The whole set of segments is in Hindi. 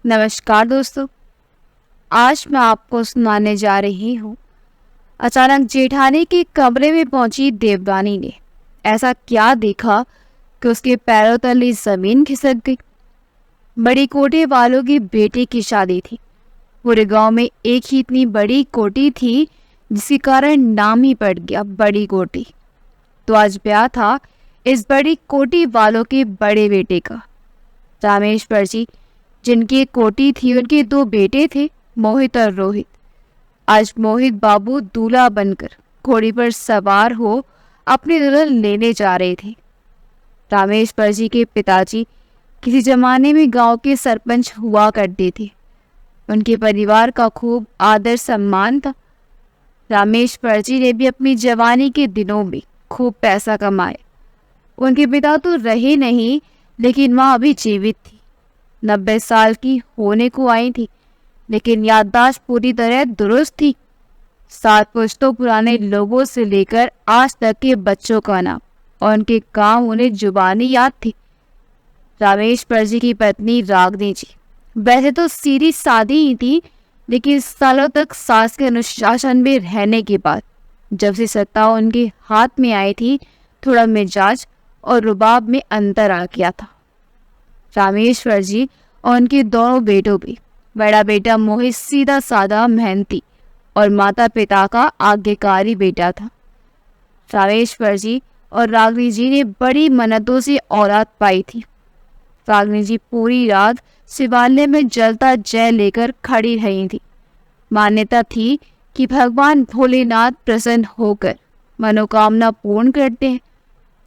नमस्कार दोस्तों। आज मैं आपको सुनाने जा रही हूँ। अचानक जेठानी के कमरे में पहुंची देवरानी ने ऐसा क्या देखा कि उसके पैरों तले जमीन खिसक गई। बड़ी कोठी वालों की बेटी की शादी थी। पूरे गांव में एक ही इतनी बड़ी कोठी थी जिसके कारण नाम ही पड़ गया बड़ी कोठी। तो आज ब्याह था इस बड़ी कोठी वालों के बड़े बेटे का। रामेश्वर जी जिनकी एक कोठी थी, उनके दो बेटे थे, मोहित और रोहित। आज मोहित बाबू दूल्हा बनकर घोड़ी पर सवार हो अपनी दुल्हन लेने जा रहे थे। रामेश्वर जी के पिताजी किसी जमाने में गांव के सरपंच हुआ करते थे। उनके परिवार का खूब आदर सम्मान था। रामेश्वर जी ने भी अपनी जवानी के दिनों में खूब पैसा कमाया। उनके पिता तो रहे नहीं, लेकिन माँ अभी जीवित थी। 90 साल की होने को आई थी, लेकिन याददाश्त पूरी तरह दुरुस्त थी। 7 पुश्तों पुराने लोगों से लेकर आज तक के बच्चों का नाम और उनके काम उन्हें जुबानी याद थी। रामेश्वर जी की पत्नी रागनी जी वैसे तो सीधी सादी ही थी, लेकिन सालों तक सास के अनुशासन में रहने के बाद जब से सत्ता उनके हाथ में आई थी, थोड़ा मिजाज और रुबाब में अंतर आ गया था। रामेश्वर जी और उनके दोनों बेटों भी, बड़ा बेटा मोहित सीधा साधा मेहनती और माता पिता का आज्ञाकारी बेटा था। रामेश्वर जी और रागनी जी ने बड़ी मन्नतों से औलाद पाई थी। रागनी जी पूरी रात शिवालय में जलता जय लेकर खड़ी रही थी। मान्यता थी कि भगवान भोलेनाथ प्रसन्न होकर मनोकामना पूर्ण करते हैं।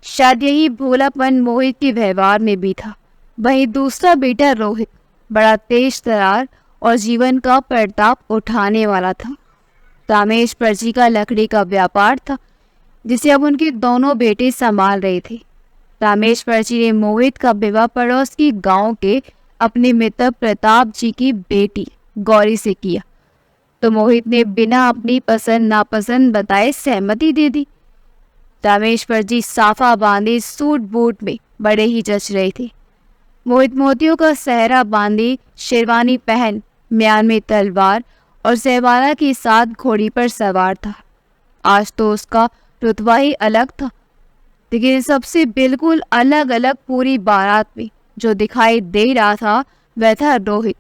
शायद यही भोलापन मोहित के व्यवहार में भी था। वहीं दूसरा बेटा रोहित बड़ा तेज तरार और जीवन का प्रताप उठाने वाला था। रामेश्वर जी का लकड़ी का व्यापार था, जिसे अब उनके दोनों बेटे संभाल रहे थे। रामेश्वर जी ने मोहित का विवाह पड़ोस की गांव के अपने मित्र प्रताप जी की बेटी गौरी से किया, तो मोहित ने बिना अपनी पसंद नापसंद बताए सहमति दे दी। रामेश्वर जी साफा बांधे सूट बूट में बड़े ही जच रहे थे। मोहित मोतियों का सहरा बांधे शेरवानी पहन म्यान में तलवार और सहवाला के साथ घोड़ी पर सवार था। आज तो उसका रुतबा ही अलग था, लेकिन सबसे बिल्कुल अलग अलग पूरी बारात में जो दिखाई दे रहा था वह था रोहित।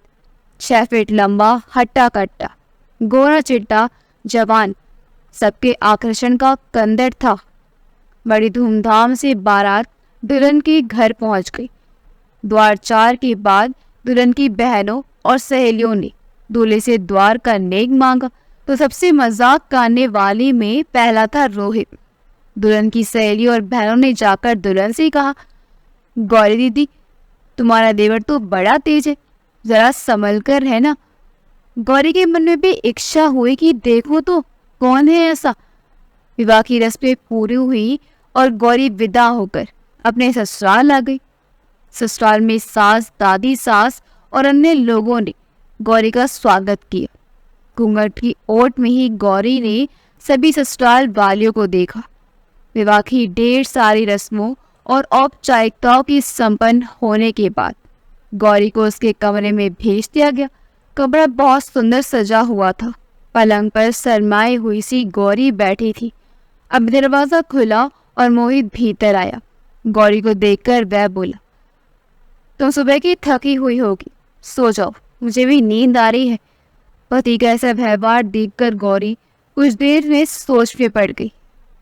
6 फीट लंबा, हट्टा कट्टा, गोरा चिट्टा जवान, सबके आकर्षण का कंदर था। बड़ी धूमधाम से बारात दुल्हन के घर पहुंच गई। द्वार 4 के बाद दुल्हन की बहनों और सहेलियों ने दूल्हे से द्वार का नेक मांगा, तो सबसे मजाक करने वाले में पहला था रोहित। दुल्हन की सहेली और बहनों ने जाकर दुल्हन से कहा, गौरी दीदी, तुम्हारा देवर तो बड़ा तेज है, जरा संभल कर है ना। गौरी के मन में भी इच्छा हुई कि देखो तो कौन है ऐसा। विवाह की रस्में पूरी हुई और गौरी विदा होकर अपने ससुराल आ गई। ससुराल में सास, दादी सास और अन्य लोगों ने गौरी का स्वागत किया। घूंघट की ओट में ही गौरी ने सभी ससुराल वालियों को देखा। विवाह की ढेर सारी रस्मों और औपचारिकताओं की संपन्न होने के बाद गौरी को उसके कमरे में भेज दिया गया। कमरा बहुत सुंदर सजा हुआ था। पलंग पर सरमाई हुई सी गौरी बैठी थी। अब दरवाजा खुला और मोहित भीतर आया। गौरी को देखकर वह बोला, तुम सुबह की थकी हुई होगी, सो जाओ, मुझे भी नींद आ रही है। पति का ऐसा व्यवहार देखकर गौरी कुछ देर में सोच में पड़ गई।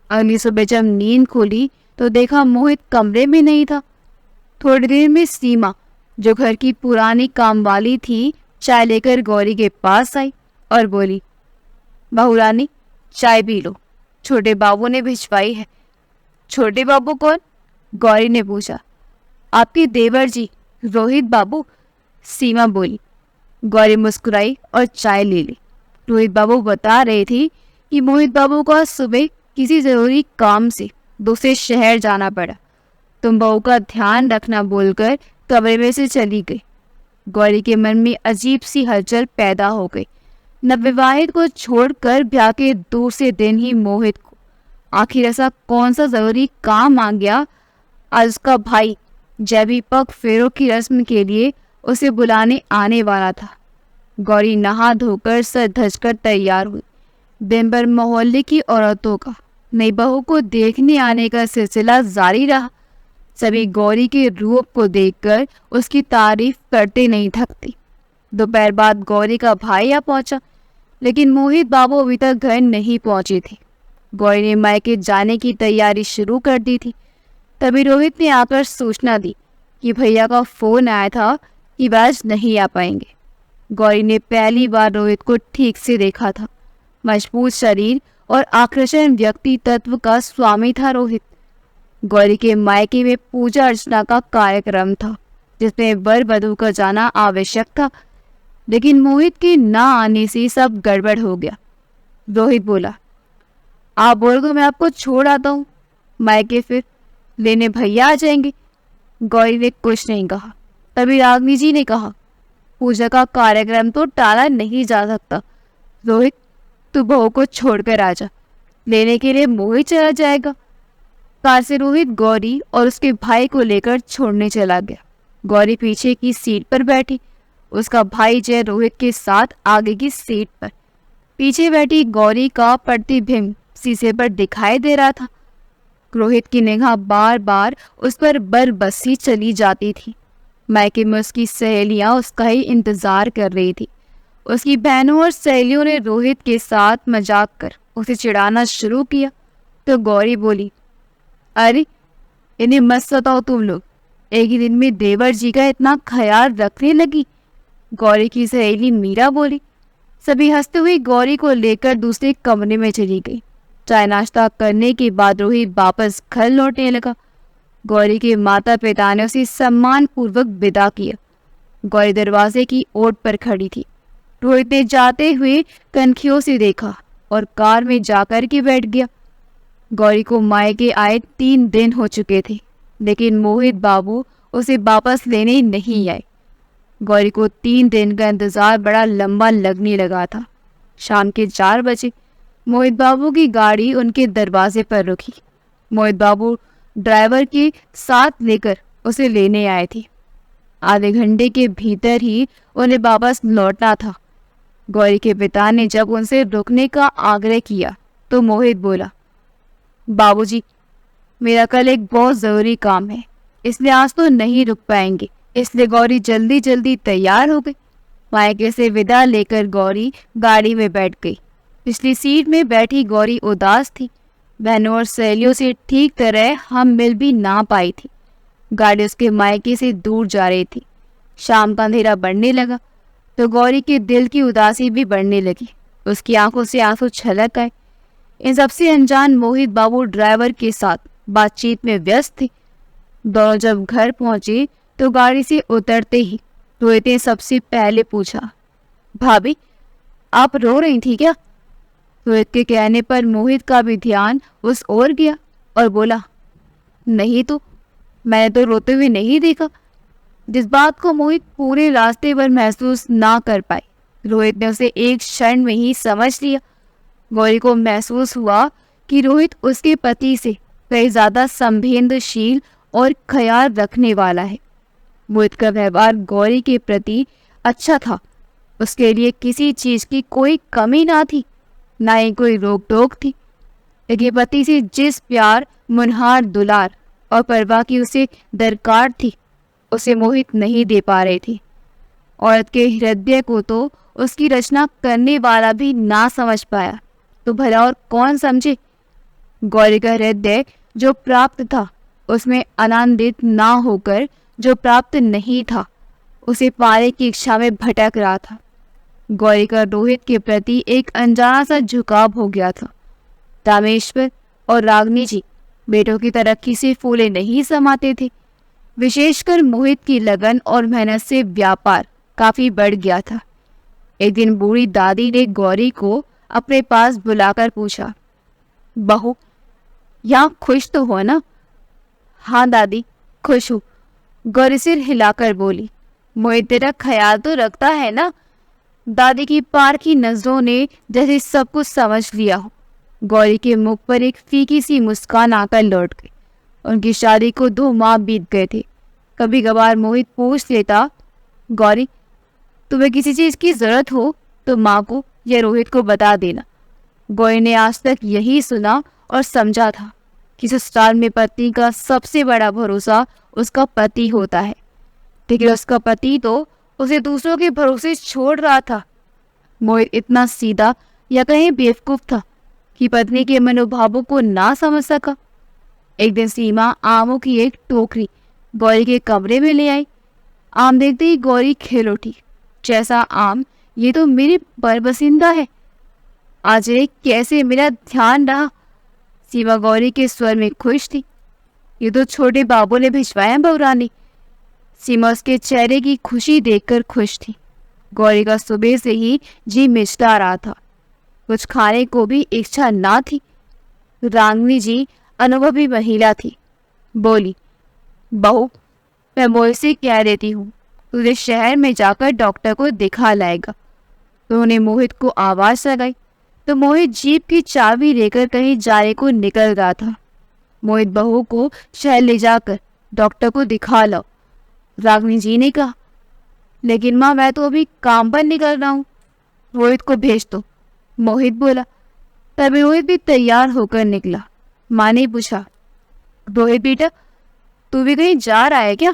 अगली सुबह जब नींद खुली तो देखा मोहित कमरे में नहीं था। थोड़ी देर में सीमा, जो घर की पुरानी कामवाली थी, चाय लेकर गौरी के पास आई और बोली, बहू रानी, चाय पी लो, छोटे बाबू ने भिजवाई है। छोटे बाबू कौन? गौरी ने पूछा। आपके देवर जी, रोहित बाबू, सीमा बोली। गौरी मुस्कुराई और चाय ले ली। रोहित बाबू बता रहे थे कि मोहित बाबू को सुबह किसी जरूरी काम से दूसरे शहर जाना पड़ा। तुम बहू का ध्यान रखना बोलकर कमरे में से चली गई। गौरी के मन में अजीब सी हलचल पैदा हो गई। नवविवाहित को छोड़कर ब्याह के दूसरे दिन ही मोहित को आखिर ऐसा कौन सा जरूरी काम आ गया। आज उसका भाई जैवी पग फेरों की रस्म के लिए उसे बुलाने आने वाला था। गौरी नहा धोकर सर धजकर तैयार हुई। दिन भर मोहल्ले की औरतों का नई बहू को देखने आने का सिलसिला जारी रहा। सभी गौरी के रूप को देखकर उसकी तारीफ करते नहीं थकती। दोपहर बाद गौरी का भाई आ पहुंचा, लेकिन मोहित बाबू अभी तक घर नहीं पहुंचे थे। गौरी ने मायके जाने की तैयारी शुरू कर दी थी। तभी रोहित ने आकर सूचना दी कि भैया का फोन आया था कि वह आज नहीं आ पाएंगे। गौरी ने पहली बार रोहित को ठीक से देखा था। मजबूत शरीर और आकर्षण व्यक्ति तत्व का स्वामी था रोहित। गौरी के मायके में पूजा अर्चना का कार्यक्रम था, जिसमें वर वधू का जाना आवश्यक था, लेकिन मोहित के न आने से सब गड़बड़ हो गया। रोहित बोला, आप बोल दो मैं आपको छोड़ आता हूँ मायके, फिर लेने भैया आ जाएंगे। गौरी ने कुछ नहीं कहा। तभी रागनी जी ने कहा, पूजा का कार्यक्रम तो टाला नहीं जा सकता। रोहित, तू बहू को छोड़कर आ जा, लेने के लिए मोहित चला जाएगा। कार से रोहित गौरी और उसके भाई को लेकर छोड़ने चला गया। गौरी पीछे की सीट पर बैठी, उसका भाई जय रोहित के साथ आगे की सीट पर। पीछे बैठी गौरी का प्रतिबिंब शीशे पर दिखाई दे रहा था। रोहित की निगाह बार बार उस पर बरबसी चली जाती थी। मायके में उसकी सहेलियां उसका ही इंतजार कर रही थी। उसकी बहनों और सहेलियों ने रोहित के साथ मजाक कर उसे चिढ़ाना शुरू किया तो गौरी बोली, अरे इन्हें मत सताओ तुम लोग, एक ही दिन में देवर जी का इतना ख्याल रखने लगी। गौरी की सहेली मीरा बोली। सभी हंसते हुए गौरी को लेकर दूसरे कमरे में चली गई। चाय नाश्ता करने के बाद रोहित वापस घर लौटने लगा। गौरी के माता पिता ने उसे सम्मान पूर्वक विदा किया। गौरी दरवाजे की ओट पर खड़ी थी। रोहित ने जाते हुए कनखियों से देखा और कार में जाकर के बैठ गया। गौरी को मायके आए 3 दिन हो चुके थे, लेकिन मोहित बाबू उसे वापस लेने नहीं आए। गौरी को 3 दिन का इंतजार बड़ा लंबा लगने लगा था। शाम के 4 बजे मोहित बाबू की गाड़ी उनके दरवाजे पर रुकी। मोहित बाबू ड्राइवर के साथ लेकर उसे लेने आए थे। आधे घंटे के भीतर ही उन्हें वापस लौटना था। गौरी के पिता ने जब उनसे रुकने का आग्रह किया तो मोहित बोला, बाबूजी, मेरा कल एक बहुत ज़रूरी काम है, इसलिए आज तो नहीं रुक पाएंगे। इसलिए गौरी जल्दी जल्दी तैयार हो गई। मायके से विदा लेकर गौरी गाड़ी में बैठ गई। पिछली सीट में बैठी गौरी उदास थी। बहनों और सहेलियों से ठीक तरह हम मिल भी ना पाई थी। गाड़ी उसके मायके से दूर जा रही थी। शाम का अंधेरा बढ़ने लगा तो गौरी के दिल की उदासी भी बढ़ने लगी। उसकी आंखों से आंसू छलक आए। इन सबसे अनजान मोहित बाबू ड्राइवर के साथ बातचीत में व्यस्त थे। दोनों जब घर पहुंचे तो गाड़ी से उतरते ही रोहित ने सबसे पहले पूछा, भाभी आप रो रही थी क्या? रोहित के कहने पर मोहित का भी ध्यान उस ओर गया और बोला, नहीं तो मैंने तो रोते हुए नहीं देखा। जिस बात को मोहित पूरे रास्ते पर महसूस ना कर पाए, रोहित ने उसे एक क्षण में ही समझ लिया। गौरी को महसूस हुआ कि रोहित उसके पति से कहीं ज्यादा संवेदनशील और ख्याल रखने वाला है। मोहित का व्यवहार गौरी के प्रति अच्छा था। उसके लिए किसी चीज की कोई कमी ना थी, ना ही कोई रोक टोक थी। लेकिन पति से जिस प्यार, मुनहार, दुलार और परवाह की उसे दरकार थी, उसे मोहित नहीं दे पा रहे थे। औरत के हृदय को तो उसकी रचना करने वाला भी ना समझ पाया, तो भला और कौन समझे। गौरी का हृदय जो प्राप्त था, उसमें आनंदित ना होकर जो प्राप्त नहीं था, उसे पाने की इच्छा में भटक रहा था। गौरी का रोहित के प्रति एक अनजाना सा झुकाव हो गया था। रामेश्वर और रागनी जी बेटों की तरक्की से फूले नहीं समाते थे। विशेषकर मोहित की लगन और मेहनत से व्यापार काफी बढ़ गया था। एक दिन बूढ़ी दादी ने गौरी को अपने पास बुलाकर पूछा, बहू यहाँ खुश तो हो ना? हाँ दादी, खुश हूँ, गौरी सिर हिलाकर बोली। मोहित तेरा ख्याल तो रखता है ना? दादी की पार की नजरों ने जैसे सब कुछ समझ लिया हो। गौरी के मुख पर एक फीकी सी मुस्कान आकर लौट गई। उनकी शादी को 2 माह बीत गए थे। कभी कभार मोहित पूछ लेता, गौरी, तुम्हें किसी चीज की जरूरत हो तो माँ को या रोहित को बता देना। गौरी ने आज तक यही सुना और समझा था कि ससुराल में पत्नी का सबसे बड़ा भरोसा उसका पति होता है, लेकिन उसका पति तो उसे दूसरों के भरोसे छोड़ रहा था। मोहित इतना सीधा या कहीं बेवकूफ था कि पत्नी के मनोभावों को ना समझ सका। एक दिन सीमा आमों की एक टोकरी गौरी के कमरे में ले आई। आम देखते ही गौरी खिल उठी। जैसा आम, ये तो मेरी बरबसिंदा है। आज ये कैसे मेरा ध्यान रहा। सीमा गौरी के स्वर में खुश थी। ये तो छोटे बाबू ने भिजवाया बहुरानी। सीमा उसके चेहरे की खुशी देखकर खुश थी। गौरी का सुबह से ही जी मिचला रहा था। कुछ खाने को भी इच्छा ना थी। रांगनी जी अनुभवी महिला थी। बोली, बहू, मैं मोहित से कह देती हूँ, तुझे शहर में जाकर डॉक्टर को दिखा लाएगा। उन्होंने मोहित को आवाज लगाई तो मोहित जीप की चाबी लेकर कहीं जाने को निकल रहा था। मोहित बहू को शहर ले जाकर डॉक्टर को दिखा लो, रागनी जी ने कहा। लेकिन माँ, मैं तो अभी काम पर निकल रहा हूँ। रोहित को भेज दो, मोहित बोला। तभी रोहित भी तैयार होकर निकला। माँ ने पूछा, रोहित बेटा, तू भी कहीं जा रहा है क्या?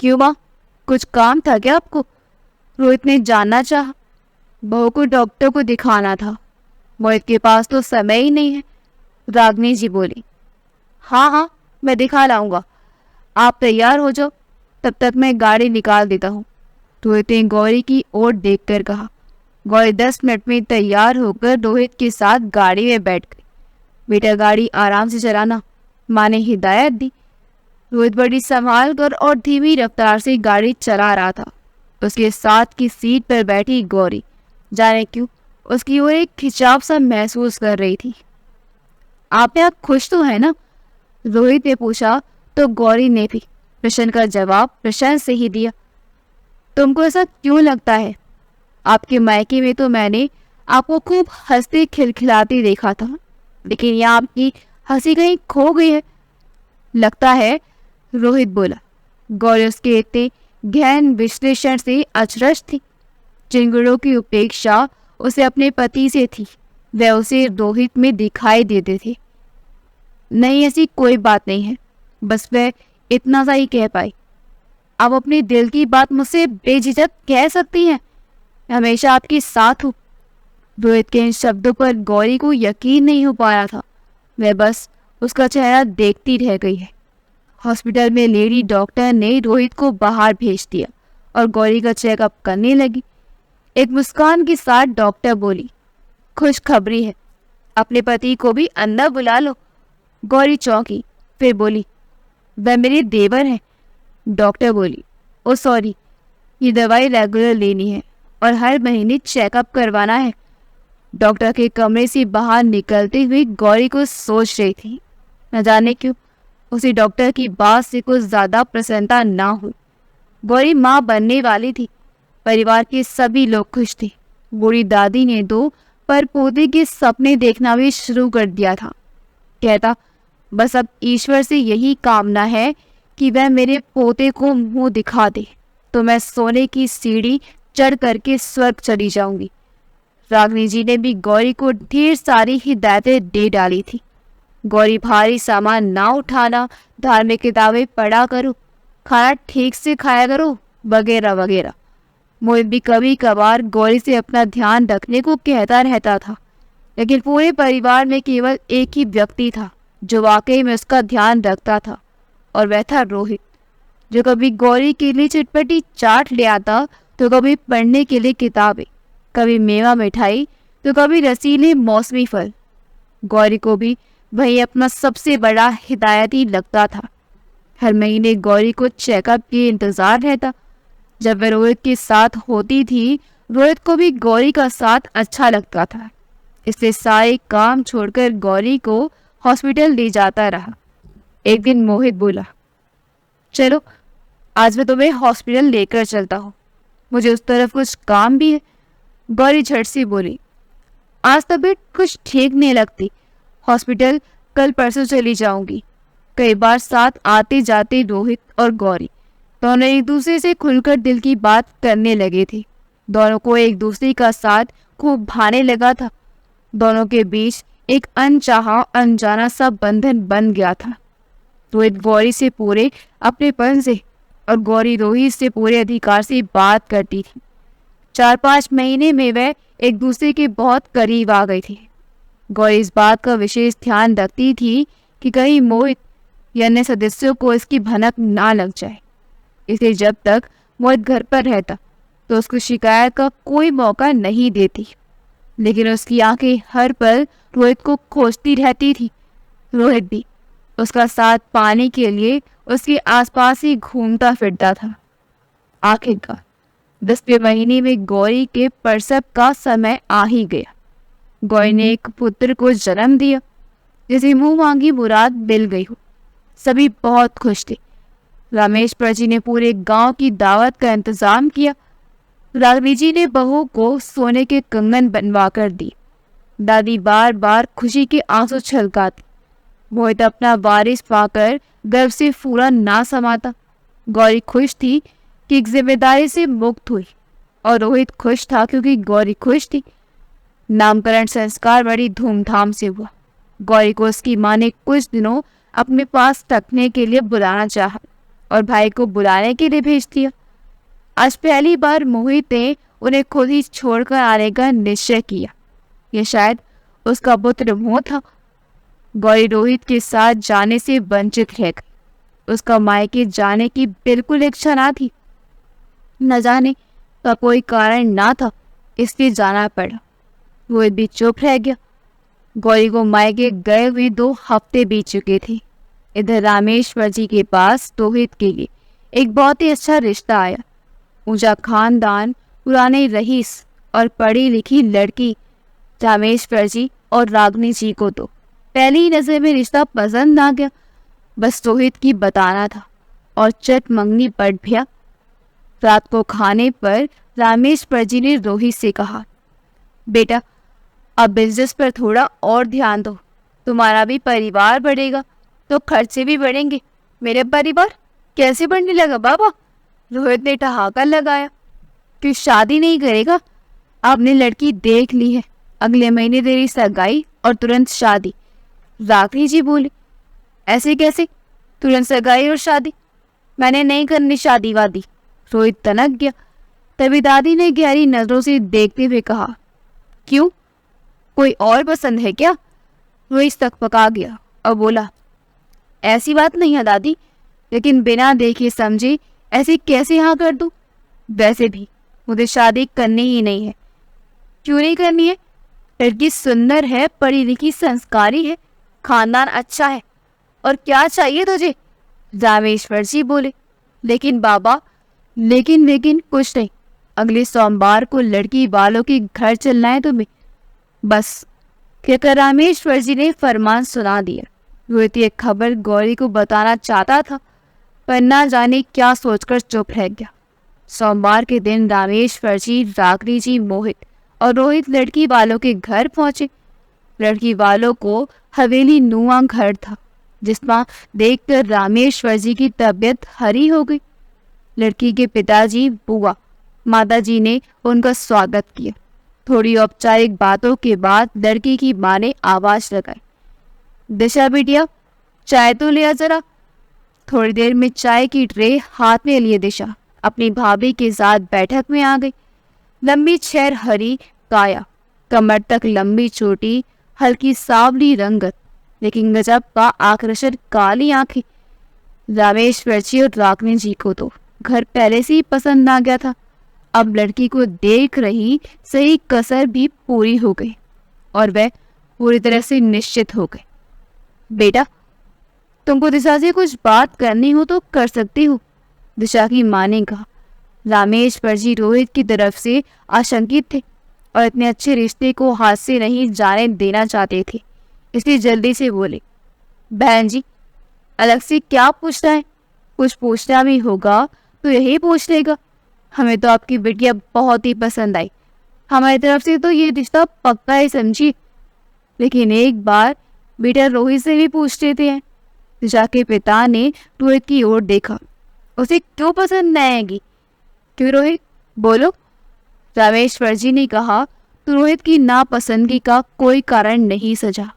क्यों माँ, कुछ काम था क्या आपको? रोहित ने जानना चाहा। बहू को डॉक्टर को दिखाना था। मोहित के पास तो समय ही नहीं है, रागनी जी बोली। हाँ हाँ, मैं दिखा लाऊंगा, आप तैयार हो जाओ, तब तक मैं गाड़ी निकाल देता हूँ, रोहित ने गौरी की ओर देखकर कहा। गौरी 10 मिनट में तैयार होकर रोहित के साथ गाड़ी में बैठ गई। बेटा, गाड़ी आराम से चलाना, माँ ने हिदायत दी। रोहित बड़ी संभाल कर और धीमी रफ्तार से गाड़ी चला रहा था। उसके साथ की सीट पर बैठी गौरी जाने क्यों उसकी ओर एक खिंचाव सा महसूस कर रही थी। आप यहाँ खुश तो है ना? रोहित ने पूछा तो गौरी ने भी प्रश्न का जवाब प्रश्न से ही दिया। तुमको ऐसा क्यों लगता है? आपके मायके में तो मैंने आपको खूब हंसते खिलखिलाते देखा था, लेकिन यहाँ आपकी हंसी कहीं खो गई है लगता है, रोहित बोला। गौरी उसके इतने गहन विश्लेषण से अचरज थी। जिन गुणों की उपेक्षा उसे अपने पति से थी, वह उसे रोहित में दिखाई देते थे। नहीं, ऐसी कोई बात नहीं है, बस वह इतना सा ही कह पाई। आप अपने दिल की बात मुझसे बेझिझक कह सकती हैं, मैं हमेशा आपके साथ हूँ। रोहित के इन शब्दों पर गौरी को यकीन नहीं हो पा रहा था। वह बस उसका चेहरा देखती रह गई है। हॉस्पिटल में लेडी डॉक्टर ने रोहित को बाहर भेज दिया और गौरी का चेकअप करने लगी। एक मुस्कान के साथ डॉक्टर बोली, खुशखबरी है, अपने पति को भी अंदर बुला लो। गौरी चौंकी, फिर बोली, वह मेरे देवर हैं। डॉक्टर बोली, ओ सॉरी, ये दवाई रेगुलर लेनी है और हर महीने चेकअप करवाना है। डॉक्टर के कमरे से बाहर निकलते हुए गौरी को सोच रही थी, न जाने क्यों उसे डॉक्टर की बात से कुछ ज्यादा प्रसन्नता ना हुई। गौरी माँ बनने वाली थी। परिवार के सभी लोग खुश थे। बूढ़ी दादी ने तो पर पोते के सपने देखना भी शुरू कर दिया था। कहता, बस अब ईश्वर से यही कामना है कि वह मेरे पोते को मुंह दिखा दे तो मैं सोने की सीढ़ी चढ़ करके स्वर्ग चली जाऊंगी। रागनी जी ने भी गौरी को ढेर सारी हिदायतें दे डाली थी। गौरी भारी सामान ना उठाना, धार्मिक किताबें पढ़ा करो, खाना ठीक से खाया करो, वगैरह वगैरह। मोहित भी कभी कभार गौरी से अपना ध्यान रखने को कहता रहता था, लेकिन पूरे परिवार में केवल एक ही व्यक्ति था जो वाकई में उसका ध्यान रखता था, और वह था रोहित, जो कभी गौरी के लिए चटपटी चाट ले आता तो कभी पढ़ने के लिए किताबें, कभी मेवा मिठाई तो कभी रसीले मौसमी फल। गौरी को भी वही अपना सबसे बड़ा हिदायती लगता था। हर महीने गौरी को चेकअप के इंतजार रहता। जब वह रोहित के साथ होती थी, रोहित को भी गौरी का साथ अच्छा लगता था, इसलिए सारे काम छोड़कर गौरी को हॉस्पिटल ले जाता रहा। एक दिन मोहित बोला, चलो आज मैं तुम्हें हॉस्पिटल लेकर चलता हूँ, मुझे उस तरफ कुछ काम भी है। गौरी झट से बोली, आज तबीयत कुछ ठीक नहीं लगती, हॉस्पिटल कल परसों चली जाऊंगी। कई बार साथ आते जाते रोहित और गौरी दोनों एक दूसरे से खुलकर दिल की बात करने लगे थे। दोनों को एक दूसरे का साथ खूब भाने लगा था। दोनों के बीच एक अनचाहा अनजाना सा बंधन बन गया था। रोहित गौरी से पूरे अपनेपन से और गौरी रोहित से पूरे अधिकार से बात करती थी। 4-5 महीने में वह एक दूसरे के बहुत करीब आ गई थी। गौरी इस बात का विशेष ध्यान रखती थी कि कहीं मोहित या अन्य सदस्यों को इसकी भनक ना लग जाए, इसलिए जब तक मोहित घर पर रहता तो उसको शिकायत का कोई मौका नहीं देती। लेकिन उसकी आंखें हर पल रोहित को खोजती रहती थी। रोहित भी उसका साथ पाने के लिए उसके आसपास ही घूमता फिरता था। आखिरकार 10वें महीने में गौरी के प्रसव का समय आ ही गया। गौरी ने एक पुत्र को जन्म दिया, जिसे मुंह मांगी मुराद मिल गई हो। सभी बहुत खुश थे। रामेश्वर जी ने पूरे गांव की दावत का इंतजाम किया। राघवी जी ने बहू को सोने के कंगन बनवा कर दी। दादी बार बार खुशी के आंसू छलकाती। मोहित अपना वारिस पाकर गर्व से फूला ना समाता। गौरी खुश थी कि एक जिम्मेदारी से मुक्त हुई और रोहित खुश था क्योंकि गौरी खुश थी। नामकरण संस्कार बड़ी धूमधाम से हुआ। गौरी को उसकी मां ने कुछ दिनों अपने पास रखने के लिए बुलाना चाहा और भाई को बुलाने के लिए भेज दिया। आज पहली बार मोहित ने उन्हें खुद ही छोड़कर आने का निश्चय किया। यह शायद उसका पुत्र मोह था। गौरी रोहित के साथ जाने से वंचित रह गई। उसका मायके जाने की बिल्कुल इच्छा ना थी। न जाने का कोई कारण ना था, इसलिए जाना पड़ा। रोहित भी चुप रह गया। गौरी को मायके गए हुए 2 हफ्ते बीत चुके थे। इधर रामेश्वर जी के पास रोहित के लिए एक बहुत ही अच्छा रिश्ता आया। ऊंचा खानदान, पुराने रईस और पढ़ी लिखी लड़की। रामेश्वर जी और रागनी जी को तो पहली ही नजर में रिश्ता पसंद आ गया। बस रोहित की बताना था और चट मंगनी पड़ गया। रात को खाने पर रामेश्वर जी ने रोहित से कहा, बेटा अब बिजनेस पर थोड़ा और ध्यान दो। तुम्हारा भी परिवार बढ़ेगा तो खर्चे भी बढ़ेंगे। मेरे परिवार कैसे बढ़ने लगा बाबा? रोहित ने ठहाका लगाया। कि शादी नहीं करेगा? आपने लड़की देख ली है, अगले महीने तेरी सगाई और तुरंत शादी। राखी जी बोले, ऐसे कैसे? तुरंत सगाई और शादी? मैंने नहीं करनी शादी वादी। रोहित तनक गया। तभी दादी ने गहरी नजरों से देखते हुए कहा, क्यों, कोई और पसंद है क्या? रोहित तकपका गया और बोला, ऐसी बात नहीं है दादी, लेकिन बिना देखे समझे ऐसे कैसे हाँ कर दूं? वैसे भी मुझे शादी करनी ही नहीं है। क्यों नहीं करनी है? लड़की सुंदर है, पढ़ी लिखी, संस्कारी है, खानदान अच्छा है, और क्या चाहिए तुझे? रामेश्वर जी बोले। लेकिन बाबा, लेकिन कुछ नहीं। अगले सोमवार को लड़की वालों के घर चलना है तुम्हें। बस कहकर रामेश्वर जी ने फरमान सुना दिया। रोहित ये खबर गौरी को बताना चाहता था, पर ना जाने क्या सोचकर चुप रह गया। सोमवार के दिन रामेश्वर जी, रागनी जी, मोहित और रोहित लड़की वालों के घर पहुंचे। लड़की वालों को हवेली नुआ घर था, जिसमें देखकर रामेश्वर जी की तबीयत हरी हो गई। लड़की के पिताजी, बुआ, माताजी ने उनका स्वागत किया। थोड़ी औपचारिक बातों के बाद लड़की की मां ने आवाज लगाई, दिशा बिटिया, चाय तो ले आ जरा। थोड़ी देर में चाय की ट्रे हाथ में लिए दिशा अपनी भाभी के साथ बैठक में आ गई। लंबी छेर, हरी काया, कमर तक लंबी चोटी, हल्की सांवली रंगत, लेकिन गजब का आकर्षण काली आंखें। रामेश्वर जी और रागनी जी को तो घर पहले से ही पसंद आ गया था। अब लड़की को देख रही सही कसर भी पूरी हो गई और वह पूरी तरह से निश्चित हो गए। बेटा, तुमको दिशा से कुछ बात करनी हो तो कर सकती हो, दिशा की मां ने कहा। रामेश्वर जी रोहित की तरफ से आशंकित थे और इतने अच्छे रिश्ते को हाथ से नहीं जाने देना चाहते थे, इसलिए जल्दी से बोले, बहन जी, अलग से क्या पूछना है? कुछ पूछना भी होगा तो यही पूछ लेगा। हमें तो आपकी बिटिया बहुत ही पसंद आई। हमारी तरफ से तो ये रिश्ता पक्का है, समझिए। लेकिन एक बार बेटा रोहित से भी पूछ लेते हैं। दिशा के पिता ने रोहित की ओर देखा। उसे क्यों पसंद नहीं आएगी? क्यों रोहित, बोलो। रामेश्वर जी ने कहा तो रोहित की नापसंदगी का कोई कारण नहीं सजा,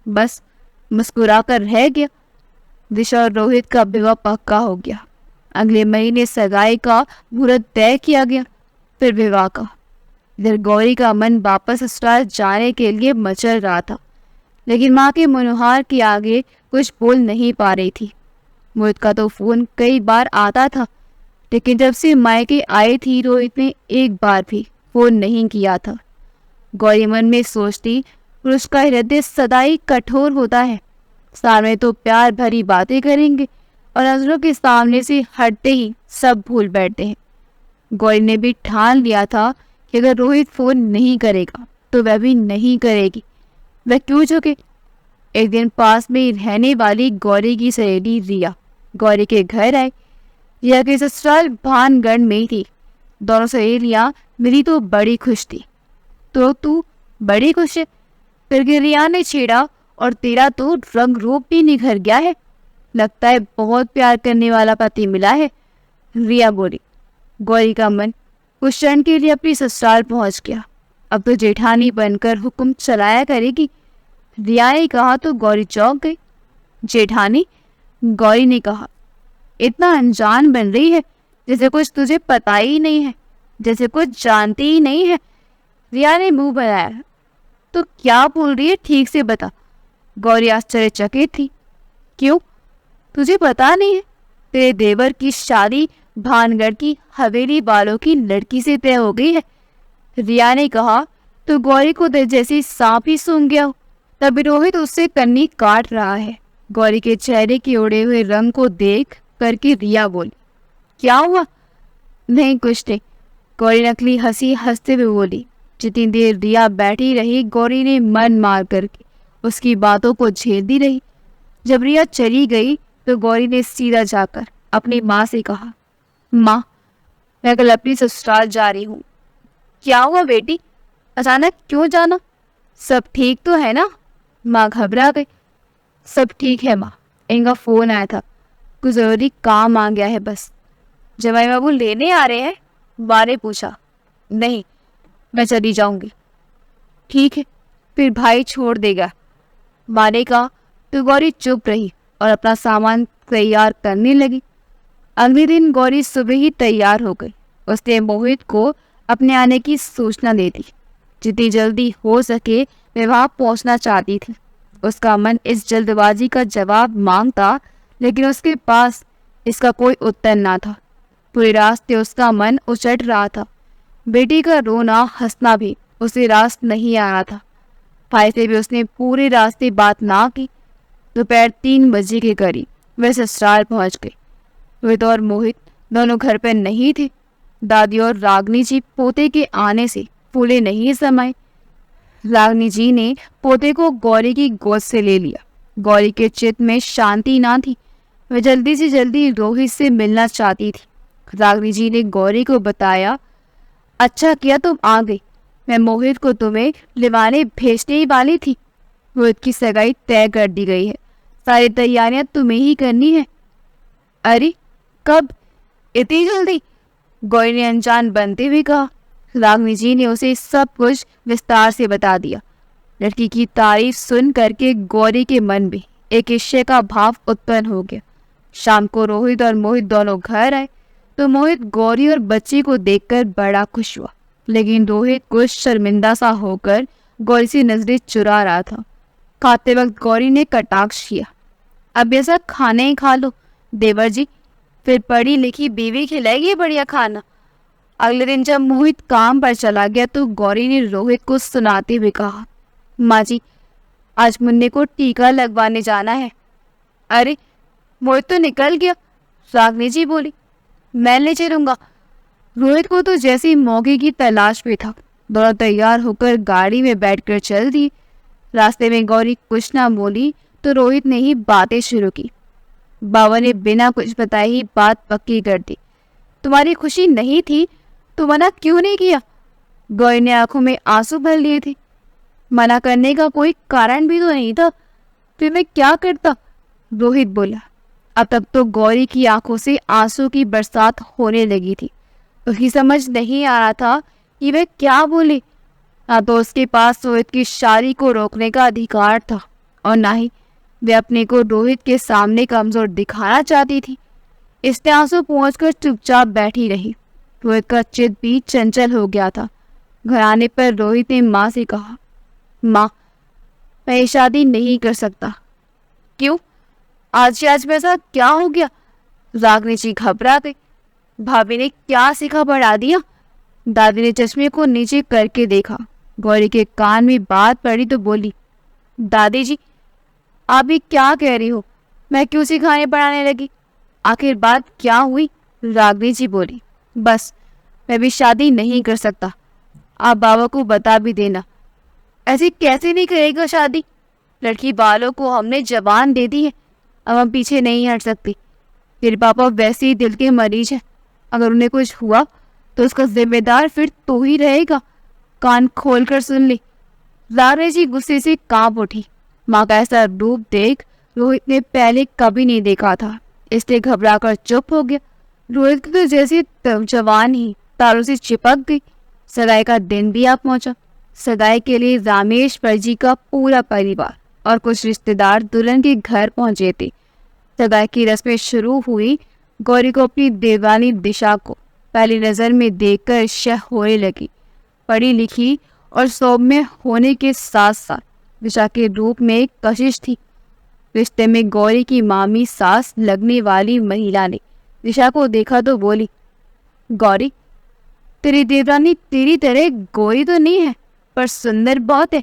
बस मुस्कुराकर रह गया। दिशा और रोहित का विवाह पक्का हो गया। अगले महीने सगाई का मुहूर्त तय किया गया, फिर विवाह का। इधर गौरी का मन वापस ससुराल जाने के लिए मचल रहा था, लेकिन माँ के मनोहार के आगे कुछ बोल नहीं पा रही थी। मोहित का तो फोन कई बार आता था, लेकिन जब से मायके आई थी रोहित ने एक बार भी फोन नहीं किया था। गौरी मन में सोचती, पुरुष का हृदय सदा ही कठोर होता है। सामने तो प्यार भरी बातें करेंगे और नजरों के सामने से हटते ही सब भूल बैठते हैं। गौरी ने भी ठान लिया था कि अगर रोहित फोन नहीं करेगा तो वह भी नहीं करेगी। वह क्यों झुके? एक दिन पास में रहने वाली गौरी की सहेली रिया गौरी के घर आई। रिया के ससुराल भानगढ़ में थी। दोनों सहेलियां मिली तो बड़ी खुश थी। तो तू बड़ी खुश है? फिर रिया ने छेड़ा, और तेरा तो रंग रूप भी निखर गया है, लगता है बहुत प्यार करने वाला पति मिला है, रिया बोली। गौरी का मन कुछ क्षण के लिए अपनी ससुराल पहुंच गया। अब तो जेठानी बनकर हुक्म चलाया करेगी। रिया ने कहा तो गौरी चौंक गई। जेठानी? गौरी ने कहा। इतना अनजान बन रही है जैसे कुछ तुझे पता ही नहीं है, जैसे कुछ जानती ही नहीं है। रिया ने मुंह बनाया। तो क्या बोल रही है, ठीक से बता। गौरी आश्चर्यचकित थी। क्यों, तुझे पता नहीं है? तेरे देवर की शादी भानगढ़ की हवेली वालों की लड़की से तय हो गई है, रिया ने कहा। तो गौरी को जैसे सांप ही सूंघ गया हो। तभी रोहित उससे कन्नी काट रहा है। गौरी के चेहरे के उड़े हुए रंग को देख करके रिया बोली। क्या हुआ? नहीं कुछ नहीं, गौरी नकली हंसी हंसते हुए बोली। जितनी देर रिया बैठी रही गौरी ने मन मार करके उसकी बातों को झेलती रही। जब रिया चली गई तो गौरी ने सीधा जाकर अपनी माँ से कहा, माँ मैं कल अपनी ससुराल जा रही हूँ। क्या हुआ बेटी, अचानक क्यों जाना? सब ठीक तो है ना? माँ घबरा गई। सब ठीक है माँ, इनका फोन आया था, कुछ जरूरी काम आ गया है बस। जमाई बाबू लेने आ रहे हैं? माँ ने पूछा। नहीं, मैं चली जाऊंगी। ठीक है, फिर भाई छोड़ देगा, माँ ने कहा। तो गौरी चुप रही और अपना सामान तैयार करने लगी। अगले दिन गौरी सुबह ही तैयार हो गई। उसने मोहित को अपने आने की सूचना दे दी। जितनी जल्दी हो सके वे वहां पहुंचना चाहती थी। उसका मन इस जल्दबाजी का जवाब मांगता, लेकिन उसके पास इसका कोई उत्तर ना था। पूरे रास्ते उसका मन उचट रहा था। बेटी का रोना हंसना भी उसे रास नहीं आ रहा था। भाई से भी उसने पूरे रास्ते बात ना की। दोपहर 3 बजे के करीब वे ससुराल पहुंच गए। रोहित और मोहित दोनों घर पर नहीं थे। दादी और रागनी जी पोते के आने से फूले नहीं समाये। रागनी जी ने पोते को गौरी की गोद से ले लिया। गौरी के चित्त में शांति ना थी। वह जल्दी से जल्दी रोहित से मिलना चाहती थी। रागनी जी ने गौरी को बताया, अच्छा किया तुम आ गई, मैं मोहित को तुम्हें लिवाने भेजने ही वाली थी। रोहित की सगाई तय कर दी गई है, सारी तैयारियां तुम्हें ही करनी है। अरे कब, इतनी जल्दी? गौरी ने अनजान बनते हुए कहा। रागनी जी ने उसे सब कुछ विस्तार से बता दिया। लड़की की तारीफ सुन करके गौरी के मन में एक ईर्ष्या का भाव उत्पन्न हो गया। शाम को रोहित और मोहित दोनों घर आए तो मोहित गौरी और बच्ची को देखकर बड़ा खुश हुआ, लेकिन रोहित कुछ शर्मिंदा सा होकर गौरी से नजरें चुरा रहा था। खाते वक्त गौरी ने कटाक्ष किया, अब ये सब खाने ही खा लो देवर जी, फिर पढ़ी लिखी बीवी खिलाएगी बढ़िया खाना। अगले दिन जब मोहित काम पर चला गया तो गौरी ने रोहित को सुनाते हुए कहा, माँ जी आज मुन्ने को टीका लगवाने जाना है। अरे मोहित तो निकल गया, रागनी जी बोली। मैं ले चलूंगा। रोहित को तो जैसे मौके की तलाश में था। दोनों तैयार होकर गाड़ी में बैठकर चल दी। रास्ते में गौरी कुछ ना बोली तो रोहित ने ही बातें शुरू की। बाबा ने बिना कुछ बताए ही बात पक्की कर दी। तुम्हारी खुशी नहीं थी तो मना क्यों नहीं किया? गौरी ने आंखों में आंसू भर लिए थे। मना करने का कोई कारण भी तो नहीं था, फिर मैं क्या करता? रोहित बोला। अब तक तो गौरी की आंखों से आंसू की बरसात होने लगी थी। उसकी समझ नहीं आ रहा था कि वह क्या बोले। ना तो उसके पास रोहित की शादी को रोकने का अधिकार था और ना ही वह अपने को रोहित के सामने कमजोर दिखाना चाहती थी। इसने आंसू पहुंचकर चुपचाप बैठी रही। रोहित का चित्त भी चंचल हो गया था। घर आने पर रोहित ने माँ से कहा, माँ, मैं ये शादी नहीं कर सकता। क्यों? आज में ऐसा क्या हो गया? रागिनी जी घबरा गई। भाभी ने क्या सिखा पढ़ा दिया? दादी ने चश्मे को नीचे करके देखा। गौरी के कान में बात पड़ी तो बोली, दादी जी, आप भी क्या कह रही हो? मैं क्यों सिखाने पढ़ाने लगी? आखिर बात क्या हुई? रागिनी जी बोली, बस मैं भी शादी नहीं कर सकता। आप बाबा को बता भी देना। ऐसे कैसे नहीं करेगा शादी? लड़की वालों को हमने जबान दे दी है, अब हम पीछे नहीं हट सकते। तेरे पापा वैसे ही दिल के मरीज हैं, अगर उन्हें कुछ हुआ तो उसका जिम्मेदार फिर तू ही रहेगा। कान खोल कर सुन ले। रागिनी जी गुस्से से कांप उठी। माँ का ऐसा रूप देख रोहित ने पहले कभी नहीं देखा था, इसलिए घबरा कर चुप हो गया। रोहित की तो जैसी जवान ही तारों से चिपक गई। सगाई का दिन भी आ पहुंचा। सगाई के लिए रामेश्वर जी का पूरा परिवार और कुछ रिश्तेदार दुल्हन के घर पहुंचे थे। सगाई की रस्में शुरू हुई। गौरी को अपनी देवरानी दिशा को पहली नजर में देखकर शह होने लगी। पढ़ी लिखी और सौम्य होने के साथ साथ दिशा के रूप में एक कशिश थी। रिश्ते में गौरी की मामी सास लगने वाली महिला ने दिशा को देखा तो बोली, गौरी, तेरी देवरानी तेरी तरह गोरी तो नहीं है, पर सुंदर बहुत है।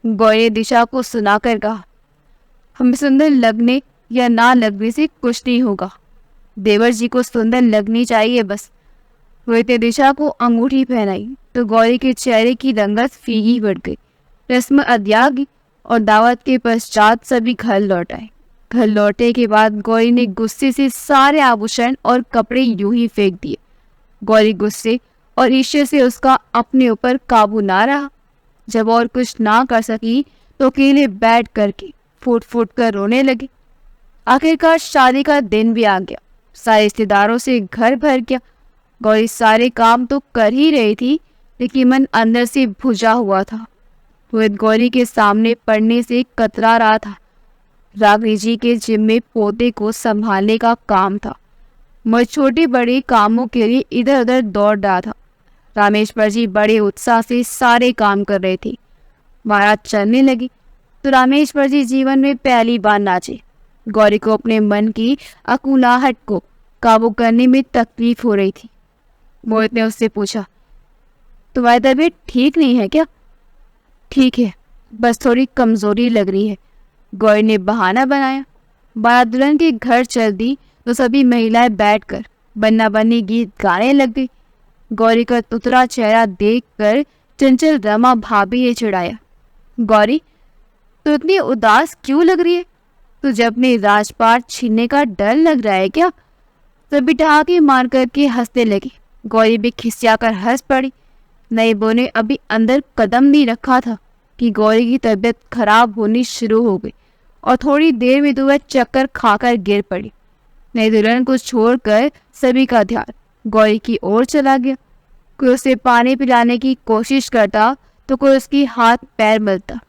गौरी ने दिशा को सुनाकर कहा, हमें सुंदर लगने या ना लगने से कुछ नहीं होगा, देवर जी को सुंदर लगनी चाहिए बस। रोहित ने दिशा को अंगूठी पहनाई तो गौरी के चेहरे की रंगत फीकी पड़ गई। रस्म अदा गई और दावत के पश्चात सभी घर लौट आए। घर लौटे के बाद गौरी ने गुस्से से सारे आभूषण और कपड़े यूं ही फेंक दिए। गौरी गुस्से और ईर्ष्या से उसका अपने ऊपर काबू ना रहा। जब और कुछ ना कर सकी तो अकेले बैठ करके फूट फूट कर रोने लगी। आखिरकार शादी का दिन भी आ गया। सारे रिश्तेदारों से घर भर गया। गौरी सारे काम तो कर ही रही थी, लेकिन मन अंदर से भुजा हुआ था। रोहित गौरी के सामने पड़ने से कतरा रहा था। रागिनी जी के जिम्मे पोते को संभालने का काम था। मैं छोटे बड़े कामों के लिए इधर उधर दौड़ रहा था। रामेश्वर जी बड़े उत्साह से सारे काम कर रहे थे। बारात चलने लगी तो रामेश्वर जी जीवन में पहली बार नाचे। गौरी को अपने मन की अकुलाहट को काबू करने में तकलीफ हो रही थी। मोहित ने उससे पूछा, तुम्हारी तबीयत ठीक नहीं है क्या? ठीक है, बस थोड़ी कमजोरी लग रही है, गौरी ने बहाना बनाया। बारात दुल्हन के घर चल दी तो सभी महिलाएं बैठकर बन्ना बन्नी गीत गाने लग गई। गौरी का तुतरा चेहरा देखकर चंचल रमा भाभी ने चिढ़ाया, गौरी, तू इतनी उदास क्यों लग रही है? तुझे अपने राजपाट छीनने का डर लग रहा है क्या? सभी ठहाके मार करके हंसने लगे। गौरी भी खिसियाकर हंस पड़ी। नए बो ने अभी अंदर कदम नहीं रखा था कि गौरी की तबीयत खराब होनी शुरू हो गई और थोड़ी देर में तो वह चक्कर खाकर गिर पड़ी। नई दुल्हन को छोड़कर सभी का ध्यान गौरी की ओर चला गया। कोई उसे पानी पिलाने की कोशिश करता तो कोई उसकी हाथ पैर मलता।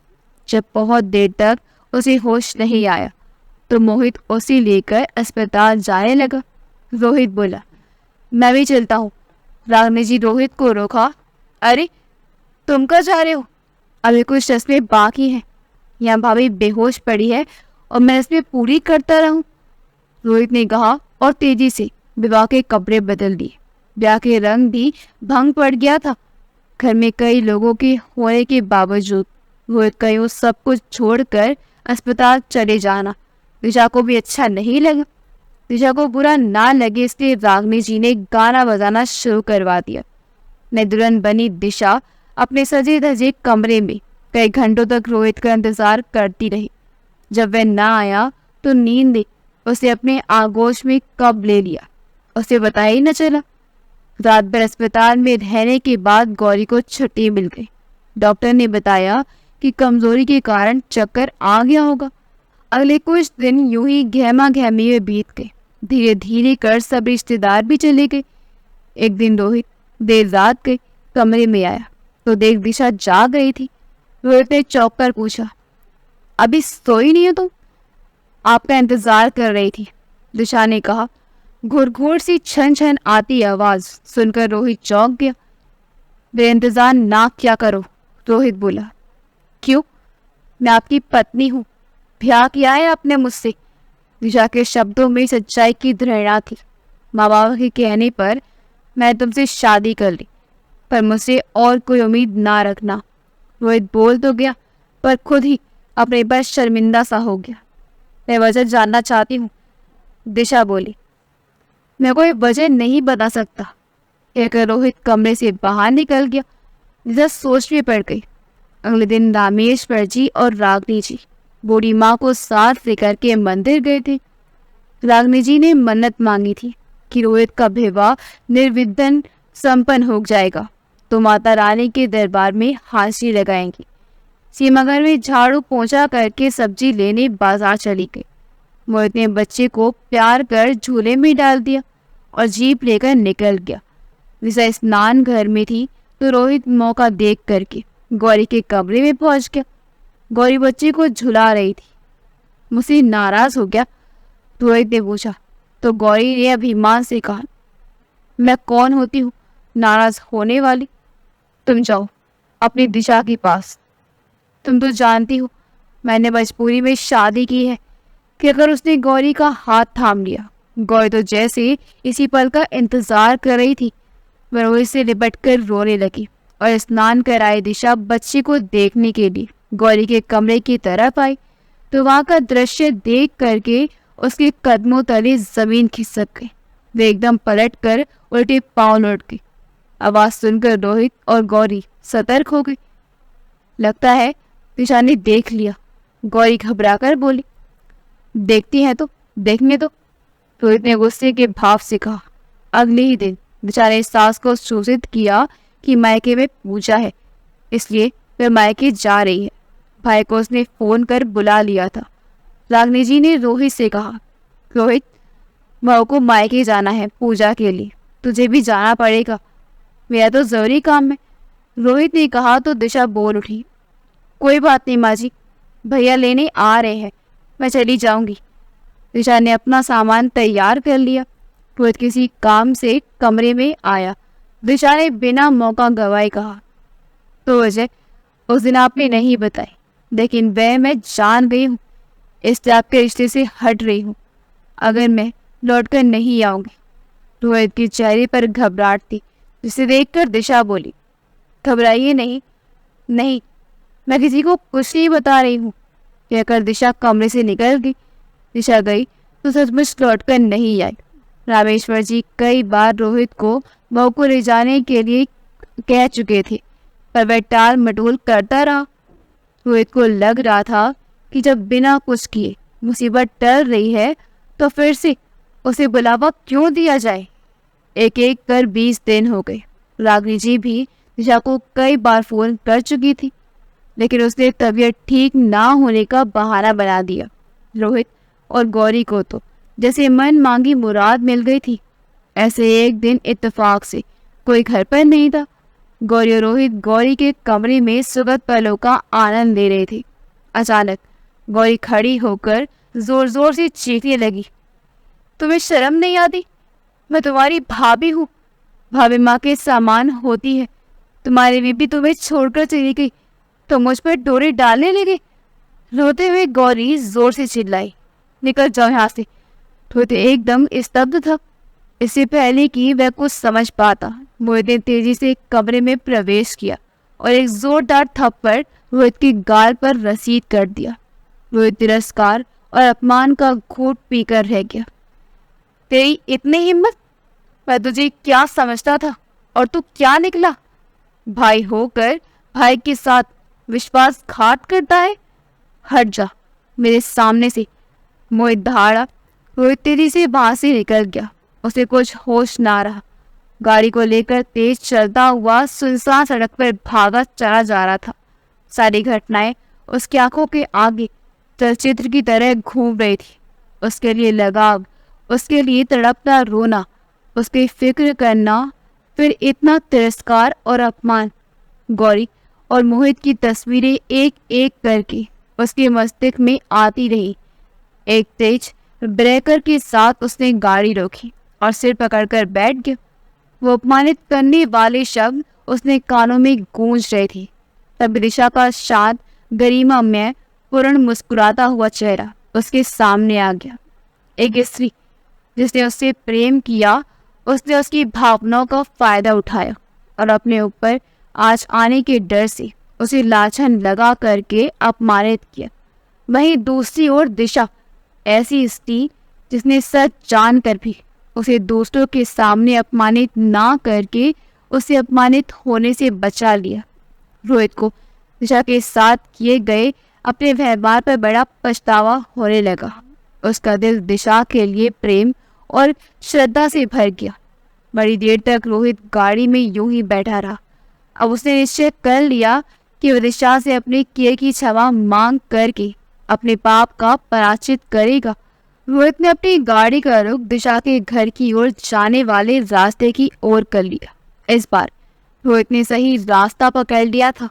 जब बहुत देर तक उसे होश नहीं आया तो मोहित उसे लेकर अस्पताल जाने लगा। रोहित बोला, मैं भी चलता हूँ। रागिनी जी रोहित को रोका, अरे तुम कहाँ जा रहे हो? अभी कुछ रस्में बाकी हैं। यहाँ भाभी बेहोश पड़ी है और मैं इसमें पूरी करता रहूं? रोहित ने कहा और तेजी से विवाह के कपड़े बदल दिए। ब्याह के रंग भी भंग पड़ गया था। घर में कई लोगों के होने के बावजूद रोहित का यूं सब कुछ छोड़कर अस्पताल चले जाना दिशा को भी अच्छा नहीं लगा। दिशा को बुरा ना लगे इसलिए रागिनी जी ने गाना बजाना शुरू करवा दिया। नई दुल्हन बनी दिशा अपने सजे धजे कमरे में कई घंटों तक रोहित का इंतजार करती रही। जब वह ना आया तो नींद ने उसे अपने आगोश में कब ले लिया उसे पता ही न चला। रात भर अस्पताल में रहने के बाद गौरी को छुट्टी मिल गई। डॉक्टर ने बताया कि कमजोरी के कारण चक्कर आ गया होगा। अगले कुछ दिन यूं ही गहमा गहमी में बीत गए। धीरे धीरे कर सब रिश्तेदार भी चले गए। एक दिन रोहित देर रात के कमरे में आया तो देख दिशा जाग गई थी। रोहित ने चौंक कर पूछा, अभी सोई नहीं हो तुम? आपका इंतजार कर रही थी, दिशा ने कहा। घुर घुर सी छन छन आती आवाज सुनकर रोहित चौंक गया। बेइंतजार ना क्या करो, रोहित बोला। क्यों? मैं आपकी पत्नी हूँ, ब्याह किया है आपने मुझसे। दिशा के शब्दों में सच्चाई की दृढ़ता थी। माँ बाप के कहने पर मैं तुमसे शादी कर ली, पर मुझसे और कोई उम्मीद ना रखना। रोहित बोल तो गया पर खुद ही अपने पर शर्मिंदा सा हो गया। मैं वजह जानना चाहती हूँ, दिशा बोली। मैं कोई वजह नहीं बता सकता, कहकर रोहित कमरे से बाहर निकल गया। दिशा सोच में पड़ गई। अगले दिन रामेश्वर जी और रागनी जी बूढ़ी माँ को साथ लेकर के मंदिर गए थे। रागनी जी ने मन्नत मांगी थी कि रोहित का विवाह निर्विघ्न संपन्न हो जाएगा तो माता रानी के दरबार में हाजिरी लगाएंगी। सीमाघर में झाड़ू पोंछा करके सब्जी लेने बाजार चली गई। मोहित ने बच्चे को प्यार कर झूले में डाल दिया और जीप लेकर निकल गया। दिशा स्नान घर में थी तो रोहित मौका देख करके गौरी के कमरे में पहुंच गया। गौरी बच्चे को झुला रही थी। मुझसे नाराज हो गया, रोहित ने पूछा तो गौरी ने अभिमान से कहा, मैं कौन होती हूँ नाराज होने वाली? तुम जाओ अपनी दिशा के पास। तुम तो जानती हो मैंने मजबूरी में शादी की है, कि अगर उसने गौरी का हाथ थाम लिया। गौरी तो जैसे इसी पल का इंतजार कर रही थी। वह रोहित से लिपट कर रोने लगी और स्नान कराए दिशा बच्चे को देखने के लिए गौरी के कमरे की तरफ आई तो वहां का दृश्य देख करके उसके कदमों तले जमीन खिसक गई। वे एकदम पलट कर उल्टे पांव लौट गई। आवाज सुनकर रोहित और गौरी सतर्क हो गई। लगता है दिशा ने देख लिया, गौरी घबराकर बोली। देखती है तो देखने दो, रोहित ने गुस्से के भाव से कहा। अगले ही दिन दिशा ने सास को सूचित किया कि मायके में पूजा है, इसलिए वह मायके जा रही है। भाई को उसने फोन कर बुला लिया था। रागनी जी ने रोहित से कहा, रोहित बहू को मायके जाना है पूजा के लिए, तुझे भी जाना पड़ेगा, मेरा तो जरूरी काम है। रोहित ने कहा तो दिशा बोल उठी, कोई बात नहीं माँ जी, भैया लेने आ रहे हैं, मैं चली जाऊंगी। दिशा ने अपना सामान तैयार कर लिया। रोहित किसी काम से कमरे में आया। दिशा ने बिना मौका गवाए कहा, तो वजह उस दिन आपने नहीं बताई, लेकिन वह मैं जान गई हूँ, इसलिए आपके रिश्ते से हट रही हूँ। अगर मैं लौटकर नहीं आऊंगी। रोहित के चेहरे पर घबराहट थी, जिसे देखकर दिशा बोली, घबराइए नहीं, नहीं मैं किसी को कुछ नहीं बता रही हूँ, कहकर दिशा कमरे से निकल गई। दिशा गई तो सचमुच लौटकर नहीं आई। रामेश्वर जी कई बार रोहित को बहू को ले जाने के लिए कह चुके थे, पर वह टाल मटोल करता रहा। रोहित को लग रहा था कि जब बिना कुछ किए मुसीबत टल रही है तो फिर से उसे बुलावा क्यों दिया जाए। एक एक कर 20 दिन हो गए। रागनी जी भी दिशा को कई बार फोन कर चुकी थी, लेकिन उसने तबीयत ठीक ना होने का बहाना बना दिया। रोहित और गौरी को तो जैसे मन मांगी मुराद मिल गई थी। ऐसे एक दिन इत्तेफाक से कोई घर पर नहीं था। गौरी और रोहित गौरी के कमरे में सुगंध पलों का आनंद ले रहे थे। अचानक गौरी खड़ी होकर जोर जोर से चीखने लगी, तुम्हें शर्म नहीं आती? मैं तुम्हारी भाभी हूँ, भाभी माँ के सामान होती है। तुम्हारी बीबी तुम्हें छोड़कर चली गई तो मुझ पर डोरे डालने लगे। रोते हुए गौरी जोर से चिल्लाई, निकल जाओ यहाँ से। रोहित एकदम स्तब्ध था। इससे पहले कि वह कुछ समझ पाता, मोहित ने तेजी से कमरे में प्रवेश किया और एक जोरदार थप्पड़ रोहित के गाल पर रसीद कर दिया। रोहित तिरस्कार और अपमान का घूंट पीकर रह गया। तेरी इतनी हिम्मत? मैं तुझे क्या समझता था और तू क्या निकला? भाई होकर भाई के साथ विश्वासघात करता है? हट जा मेरे सामने से। मोहित दहाड़ा। रोहित तेजी से वहां से निकल गया। उसे कुछ होश ना रहा। गाड़ी को लेकर तेज चलता हुआ सुनसान सड़क पर भागा चला जा रहा था। सारी घटनाएं उसकी आंखों के आगे चलचित्र की तरह घूम रही थी। उसके लिए लगाव, उसके लिए तड़पना रोना, उसकी फिक्र करना, फिर इतना तिरस्कार और अपमान। गौरी और मोहित की तस्वीरें एक एक करके उसके मस्तिष्क में आती रही। एक तेज ब्रेकर के साथ उसने गाड़ी रोकी और सिर पकड़कर बैठ गया। वो अपमानित करने वाले शब्द उसने कानों में गूंज रहे थे। तब दिशा का शांत, गरिमामय, पूर्ण मुस्कुराता हुआ चेहरा उसके सामने आ गया। एक स्त्री जिसने उससे प्रेम किया, उसने उसकी भावनाओं का फायदा उठाया और अपने ऊपर आज आने के डर से उसे लाछन लगा करके अपमानित किया। वहीं दूसरी ओर दिशा, ऐसी स्त्री जिसने सच जानकर भी उसे दोस्तों के सामने अपमानित ना करके उसे अपमानित होने से बचा लिया। रोहित को दिशा के साथ किए गए अपने व्यवहार पर बड़ा पछतावा होने लगा। उसका दिल दिशा के लिए प्रेम और श्रद्धा से भर गया। बड़ी देर तक रोहित गाड़ी में यूं ही बैठा रहा। अब उसने निश्चय कर लिया कि वह दिशा से अपने किए की क्षमा मांग करके अपने पाप का प्रायश्चित करेगा। रोहित ने अपनी गाड़ी का रुख दिशा के घर की ओर जाने वाले रास्ते की ओर कर लिया। इस बार रोहित ने सही रास्ता पकड़ लिया था।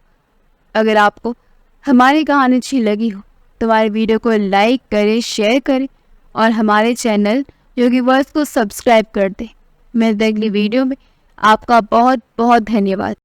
अगर आपको हमारी कहानी अच्छी लगी हो तो हमारे वीडियो को लाइक करें, शेयर करें और हमारे चैनल योगीवर्स को सब्सक्राइब कर दें। मिलते हैं अगली वीडियो में। आपका बहुत बहुत धन्यवाद।